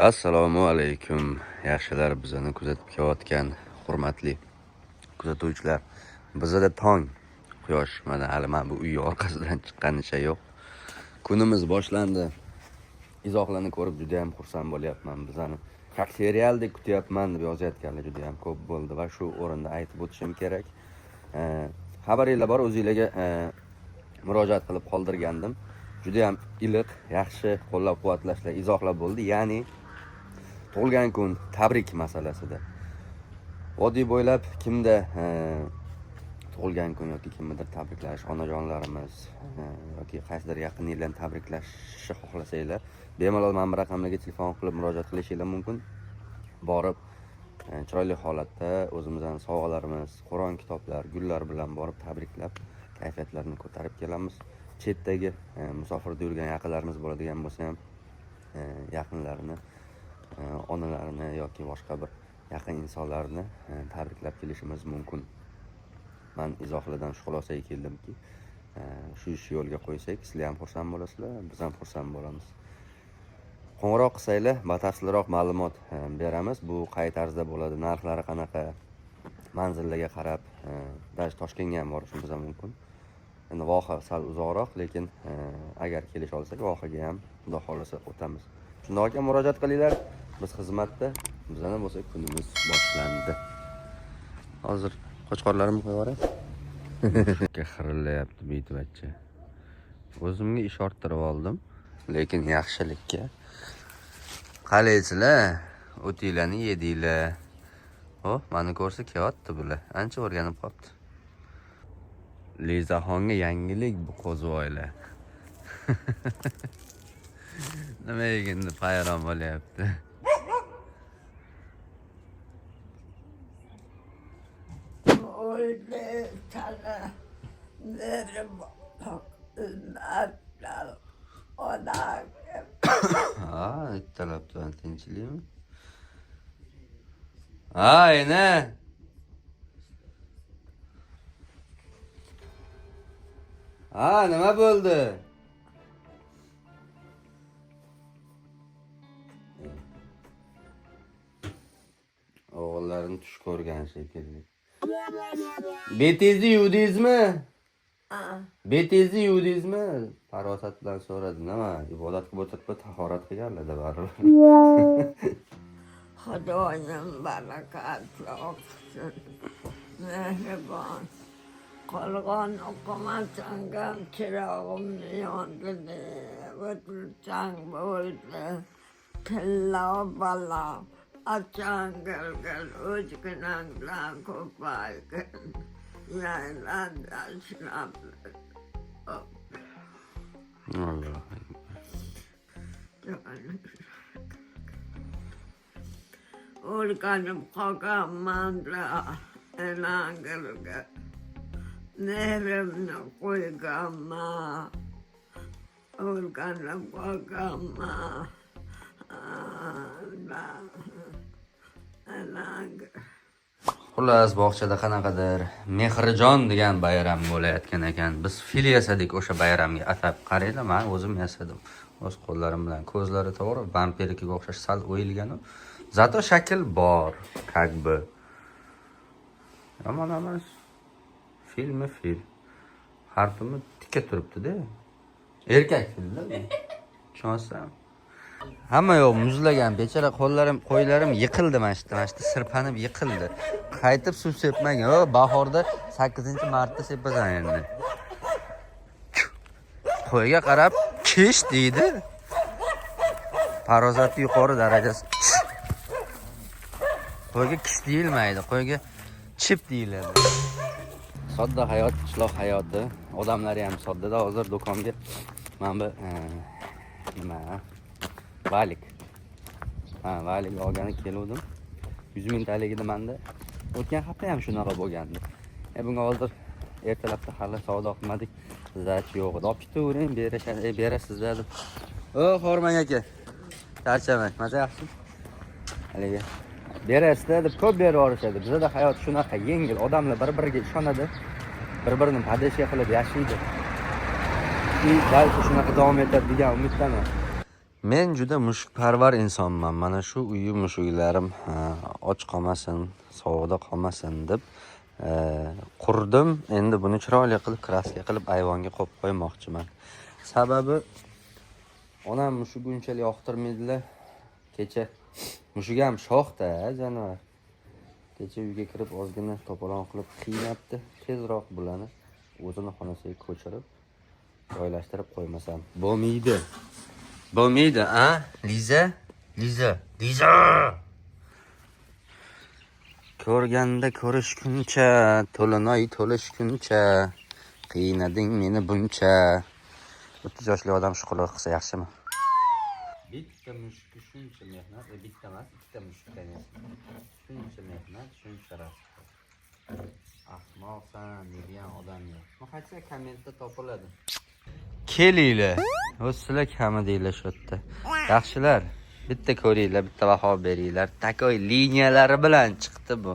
Assalomu alaykum. Yaxshilar, bizani kuzatib kelayotgan hurmatli kuzatuvchilar. Bizada tong, quyosh mana hali men bu uy orqasidan chiqqanicha yo'q. Kunimiz boshlandi. Izohlarni ko'rib juda ham xursand bo'lyapman. Bizani как serialdek kutyapman deb yozayotganlar juda ham ko'p bo'ldi va shu o'rinda aytib o'tishim kerak. Xabaringlar bor, o'zingizlarga murojaat qilib qoldirgandim. Juda ham iliq, yaxshi qo'llab-quvvatlashlar, izohlar bo'ldi. Ya'ni tug'ilgan kun tabrik masalasida. Vodiy bo'ylab kimda tug'ilgan kun yoki kimnidir tabriklash, onajonlarimiz yoki qaysidir yaqin yillarni tabriklashni xohlasanglar, bemalol mana bu raqamlarga telefon qilib murojaat qilishinglar mumkin. Borib chiroyli holatda o'zimizning sovg'alarimiz, Qur'on kitoblar, gullar bilan borib tabriklab, kayfiyatlarini ko'tarib kelamiz. Chetdagi musofirda yurgan yaqinlarimiz bo'ladigan bo'lsa ham yaqinlarini, onalarini yoki boshqa bir yaqin insonlarni tabriklab kelishimiz mumkin. Men izohlardan shu xulosaga keldimki, shu ishni yo'lga qo'ysak, sizlar ham xursand bo'lasizlar, biz ham xursand bo'lamiz. Qo'ng'iroq qilsanglar, batafsilroq ma'lumot beramiz. Bu qay tarzda bo'ladi, narxlari qanaqa, manzillarga qarab, даже Toshkentga ham borishimiz mumkin. Endi Voha sal uzoqroq, lekin agar kelish olsak, Vohaga ham xudo xolasa o'tamiz. Shunday ekan, murojaat qilinglar. Biz xizmatda, bizana bo'lsa kunimiz boshlandi. Hozir qo'chqorlarimni qo'yib yuboray. Xirillayapti beytuvachcha. O'zimga ish orttirib oldim, lekin yaxshilikka. Qalaysizlar, o'tinglarni yedinglar. Meni ko'rsa kelyapti bular. Ancha o'rganib qolibdi. Lizaxonga yangilik bu qo'zvoylar. Nima endi hayron bo'lyapti. Ertalabdan tinchlikmi? Ayna. Nima bo'ldi? O'g'illarini tush ko'rgan shekilli. Betingizni yuvdingizmi? Betingizni yuvdingizmi? Farosat bilan so'radi. Nima? Ibodat qilib o'tirib tahorat qilganlar-da baribir. Xudoning barakati olsin. Mehribon. Qolgan o'qimasangam chirog'imni yondida o'tirsang bo'ldi. Tilla balo, achangalgal o'zginang bilan ko'paygan. Yaylanda ishlab. Alloh. O'rganib qolganman-da, enangilga. Nehrimni qo'yganman, o'rganib qolganman. Xullas, bog'chada qanaqadir Mehrijon degan bayram bo'layotgan ekan. Biz fil yasadik o'sha bayramga atab. Qaranglar, men o'zim yasadim. O'z qo'llarim bilan. Ko'zlari to'g'ri vampirkiga o'xshash sal o'yilgan. Zato shakl bor, как бы. Yomon emas. Filmi fil. Harfimi tikka turibdi-da. Erkak filda. Tushunasizmi? Hamma yo'q muzlagan, bechara qo'ylarim yiqildi mana shu sirpanib yiqildi. Qaytib suv sepmagan. Bahorda 8-martda sepasan endi. Qo'yga qarab kish deydi. Farosati yuqori darajasi. Qo'yga kish deyilmaydi, qo'yga chip deyiladi. Sodda hayot, qishloq hayoti, odamlari ham soddada. Hozir do'konga mana bu valik. Valik olgani keldim. 100 mingtaligida menda. O'tgan hafta ham shunaqa bo'lgandi. Bunga hozir ertalabda hali savdo qilmadik. Zach yo'q. Olib ketavering, berasizlar deb. Hormang aka. Charchamang. Maza yaxshi. Haliga berasizlar deb ko'p berib yuborishadi. Bizda hayot shunaqa yengil. Odamlar bir-biriga ishonadi. Bir-birini podeshga qilib yashaydi. Balki shunaqa davom etadi degan umiddaman. Men juda mushukparvar insonman. Mana shu uyi mushuklarim och qolmasin, sovuqda qolmasin deb qurdim. Endi buni chiroyli qilib kraska qilib ayvonga qo'yib qo'ymoqchiman. Sababi onam mushuk unchalik yoqtirmaydilar. Kecha mushuk ham shoxda janovar. Kecha uyga kirib ozgina to'polon qilib qiynabdi. Tezroq bularni o'zini xonasiga ko'chirib joylashtirib qo'ymasam bo'lmaydi. Bo'lmaydi, a? Liza. Ko'rganda ko'rishguncha, to'linoy to'lishguncha, qiynading meni buncha. 30 yoshli odam shu qilib qilsa yaxshimi? Bitta mushuk shuncha mehnat, bitta emas, ikkita mushuk shuncha mehnat, shuncha rasm. Ahmoqsan degan odam yo'q. Muhaycha kommentda topiladi. Kelinglar. O'z sizlar kami deylar shu yerda. Yaxshilar, bitta ko'ringlar, bitta baho beringlar. Takoy liniyalari bilan chiqdi bu.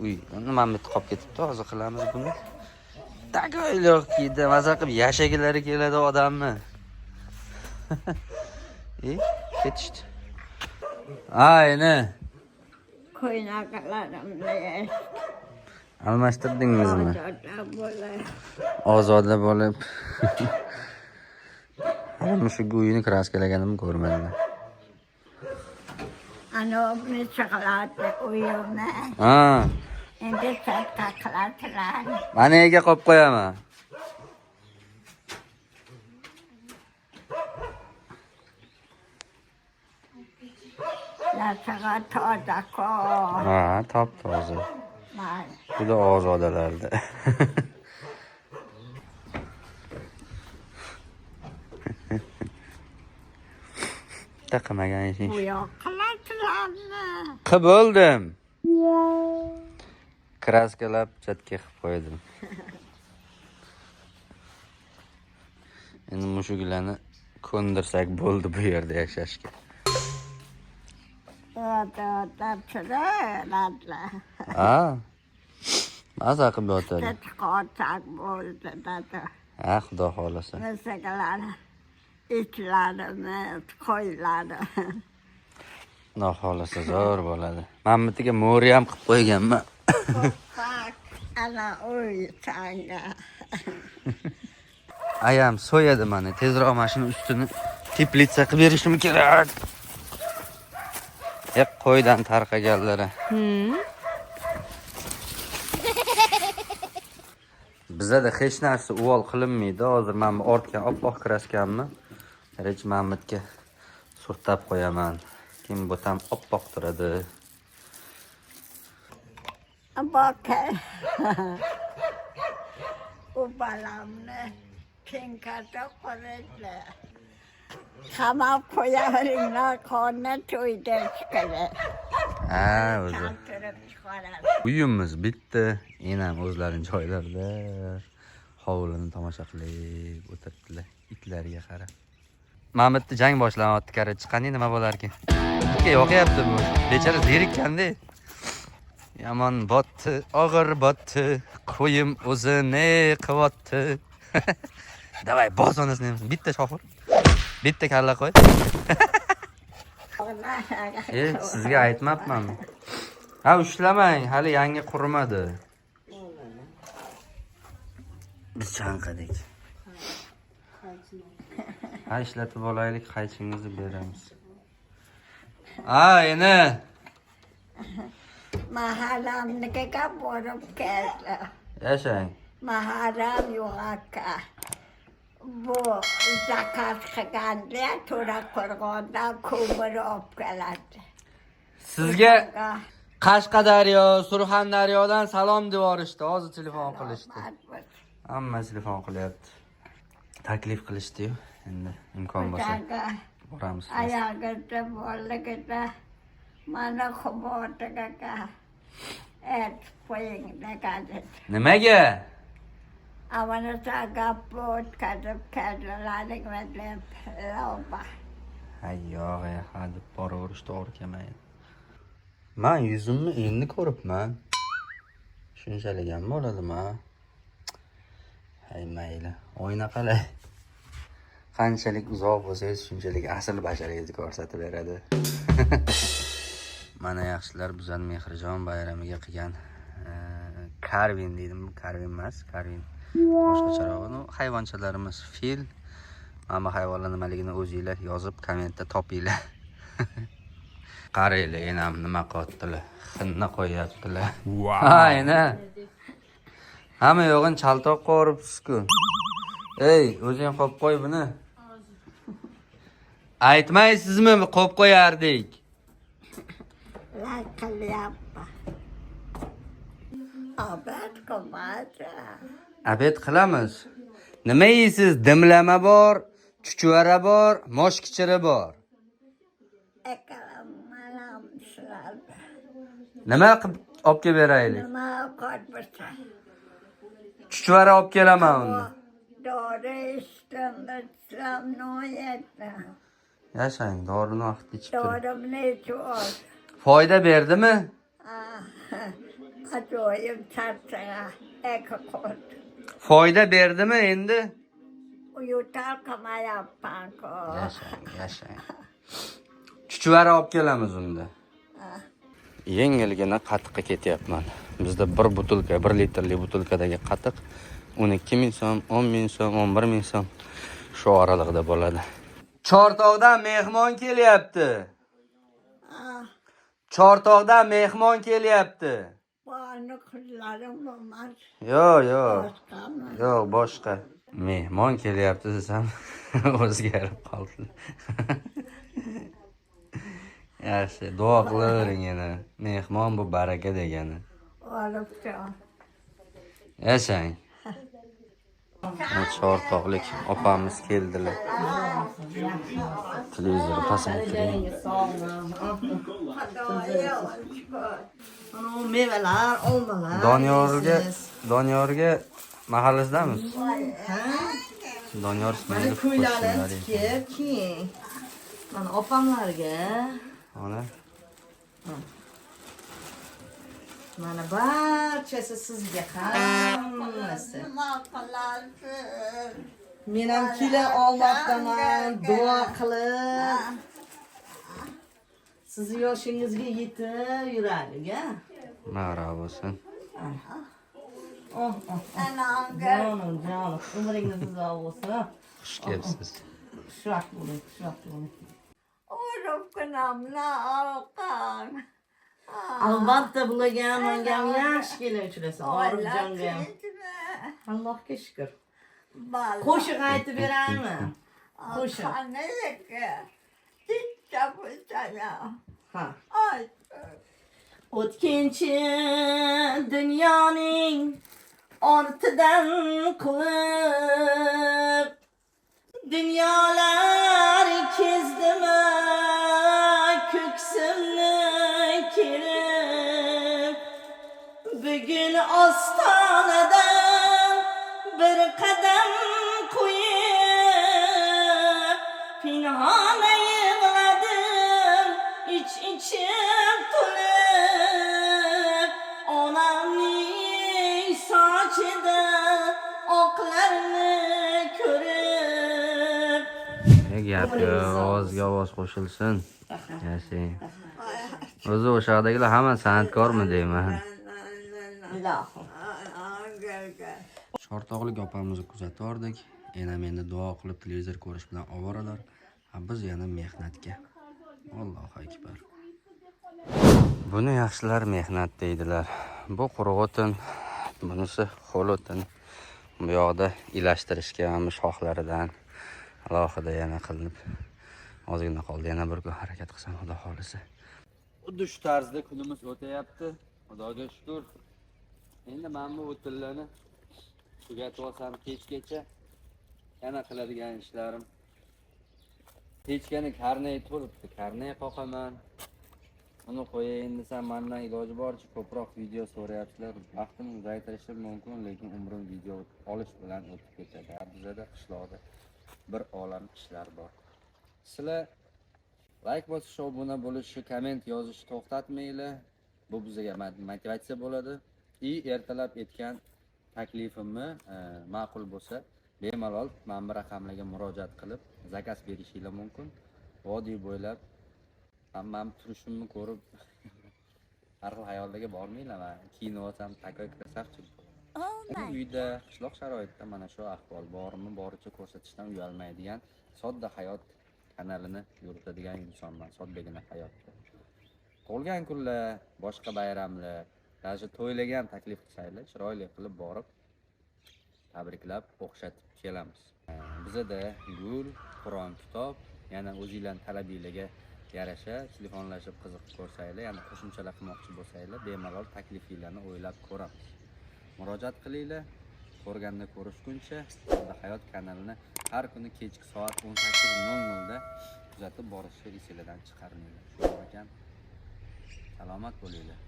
Uy, nima bitta qolib ketibdi, hozir qilamiz buni. Takoylar kiydi, maza qilib yashagilari keladi odamni. Ketishdi. Ayni. Qo'ynaqalarimni Almashtirdingizmi? ozoda Ozoda bo'lib. bo'lib. Ana shu uyini kraskalaganimni ko'rmadim. Ana bir chokolade uyumni. Ha, Endi katta qiladilar. mana yerga qo'yib qo'yaman. Narsaga toza-ku. Ha, top-toza. Mayli. Juda ozodalarda. Taqamagan ishing. Bu yoq qiladilarmi? Qilib bo'ldim. Kraskalab chatga qilib qo'ydim. Endi mushuklarni ko'ndirsak bo'ldi bu yerda yashashga. O'tiradilar. Ha. Maza qilib o'tadi. Qo'rqoq bo'ldi dedi. Ha, xudo xolasa. Masalan, itlarini, qo'ylarni. Xudo xolasa zo'r bo'ladi. Mamitiga mo'ri ham qilib qo'yganman. Bak, ana uy sanga. Ayam so'yadi mani. Tezroq mashina ustini teplitsa qilib berishim kerak. Qo'ydan tarqaganlari. Bizada hech narsa uvol qilinmaydi. Hozir men bu ortga oppoq kiraskanmi? Rech Mamitga surtab qo'yaman. Kim bo'tam oppoq turadi. Bak. U balamni kenkata qo'ydi. Qamab qo'yaveringlar, qonni to'yda chiqadi. Ha, o'zi. Keltirib chiqaradi. Uyimiz bitta, enam o'zlarining joylarida hovlini tomosha qilib o'tiribdilar. Itlarga qarab. Mamitni jang boshlanyapti, qarab chiqqanda nima bo'larkin? Unga yoqyapti bu. Bechara zerikkanda. Yomon botdi, og'ir botdi, qo'yim o'zini qilyapti. Davay, bos onasini. Bitta shofir. Bitta kalla qo'y. Sizga aytmabmanmi? Ha, ushlamang, hali yangi qurmadi. Biz chanqadik. Ha, ishlatib olaylik, qaychingizni beramiz. Ha, endi. Mahallamnikiga borib keldi. Yashang. Mahallam yo'q aka. Bu zakat qilganda to'ra qo'rg'ondan ko'mir olib keladi. Sizga Qashqadaryo, Surxondaryodan salom deb yuborishdi, hozir telefon qilishdi. Hamma telefon qilyapti. Taklif qilishdi-yu, endi imkon bo'lsa boramiz. Ayog'ida borligida mana xubotiga et qo'ying degadi. Nimaga? Avvalo gap o'tkazib keldilaring deb lova. Hay yo'q, hadi boraverish to'g'ri kelmaydi. Men yuzimni endi ko'ribman. Shunchalik ham bo'ladimi? Hay mayli, o'yna qalay. Qanchalik uzoq bo'lsangiz, shunchalik asl basharangizni ko'rsatib beradi. Mana yaxshilar bizani Mehrjon bayramiga qilgan Karvin deydimi? Karvin emas, Karvin boshqacharoq. Hayvonchalarimiz fil. Mana hayvonlar nimaligini o'zingizlar yozib kommentda topinglar. Qaranglar, enam nima qilyaptilar? Xinna qo'yaptilar. Ayna. Hamma yo'g'in chaltoq qo'ribsiz-ku. Ey, o'zing qo'yib qo'y buni. Aytmaysizmi, qo'yib qo'yardik. La qilyapti. Obed qilmadi. Abed qilamiz. Nima yeysiz? Dimlama bor, chuchvara bor, moshkichiri bor. Ekalamanam shularga. Nima qilib olib kelib beraylik? Nima qotbisa. Chuchvara olib kelaman unda. Dori istamda noyatda. Yashang, dorini vaqtida ichib turing. Dorimni ichib. Foyda berdimi? Ajoyib charchaga ekaqot. Foyda berdimi endi? Uyutal qilmayapman-ku. Yashang. Chuchvara olib kelamiz unda. Yengilgina qatiqqa ketyapman. Bizda 1 butilka, 1 litrli butilkadagi qatiq 12 ming so'm, 10 ming so'm, 11 ming so'm shu oralig'ida bo'ladi. Chortoqdan mehmon kelyapti. Chortoqdan mehmon kelyapti. Bani qizlarim bo'lmas. Yo'q, boshqa. Mehmon kelyapti desam o'zgarib qoldi. Yaxshi, duo qilavering yana. Mehmon bu baraka degani. Olibcha. Yashang. Chortoqlik opamiz keldilar. Televizor pasaytiring. Mevalar, olmalar. Doniyorga mahallisidamiz. Doniyor Mana ismini ko'ylarni tikib, keyin mana opamlarga, Ana. mana barchasi sizga hammasi. Nima qilarsiz? Men ham kela olmoqdaman, duo qilib. Sizni yoshingizga yetib yuraylik, a? Marhamat bo'lsin. Anamga Jonim, umringiz uzoq bo'lsin. Xush kelibsiz. Shuhrat bo'ling, shuhrat bo'ling. uribkunamni olqam. Albatta bularga menga ham yaxshi kelavchilasan. Orifjonga ham. Allohga shukr. Qo'shiq aytib beraymi? Qo'shiq. Qaniyki? Bitta bo'lsa-ya. Ha. Ayt. O'tkinchi dunyoning ortidan quvib dunyolar kezdimi ko'ksimni kelib bugun ostonadan bir qadam qo'yib pinhona yig'ladim ichim to'lib onamning sochida oqlarni ko'rib Gapga ovozga ovoz qo'shilsin. Yashang. O'zi o'shaqdagilar hamma san'atkormi deyman. ilohim. Chortoqlik opamizni kuzatvordik. Yana menda duo qilib televizor ko'rish bilan ovoralar. Biz yana mehnatga. Allohu akbar. Buni yaxshilar mehnat deydilar. Bu quruq o'tin, bunisi ho'l o'tin. Bu yoqda ilashtirishga ham shoxlaridan alohida yana qilinib ozgina qoldi. Yana bir kun harakat qilsam, Xudo xolisa. Xuddi shu tarzda kunimiz o'tayapti. Xudoga shukr. Endi men bu o'tinlarni tugatib olsam kechgacha yana qiladigan ishlarim. Kechgani karnay to'libdi. Karnay qoqaman. Uni qo'yayin desam, mendan iloji boricha ko'proq video so'rayapsizlar. Vaqtimni uzaytirishim mumkin, lekin umrim video olish bilan o'tib ketadi. Bizda qishloqda bir olam ishlar bor. Sizlar like bosish, obuna bo'lish, komment yozishni to'xtatmanglar. Bu bizga motivatsiya bo'ladi. Ertalab aytgan taklifimni ma'qul bo'lsa bemalol mana bu raqamlarga murojaat qilib zakaz berishingiz mumkin. Vodiy bo'ylab hammam turishimni ko'rib har xil hayollarga bormanglar. Kino olsam takoy krasavchi. Uyda qishloq sharoitida mana shu ahvol bormi boricha ko'rsatishdan uyalmaydigan sodda hayot kanalini yuritadigan insonman. Soddagina hayotda. Tug'ilgan kunlar, boshqa bayramlar, даже to'ylagan taklif qilsanglar, chiroyli qilib borib tabriklab o'xshatib kelamiz. Bizada gul, Qur'on, kitob, yana o'zingizlarning talabingizga yarasha telefonlashib qiziqib ko'rsanglar, yana qo'shimchalar qilmoqchi bo'lsanglar, bemalol taklifinglarni o'ylab ko'ramiz. Murojaat qilinglar. Ko'rganda ko'rishguncha Sodda hayot kanalini har kuni kechki soat 18:00 da kuzatib borishni esingizdan chiqarmanglar. Shuning ekan, salomat bo'linglar.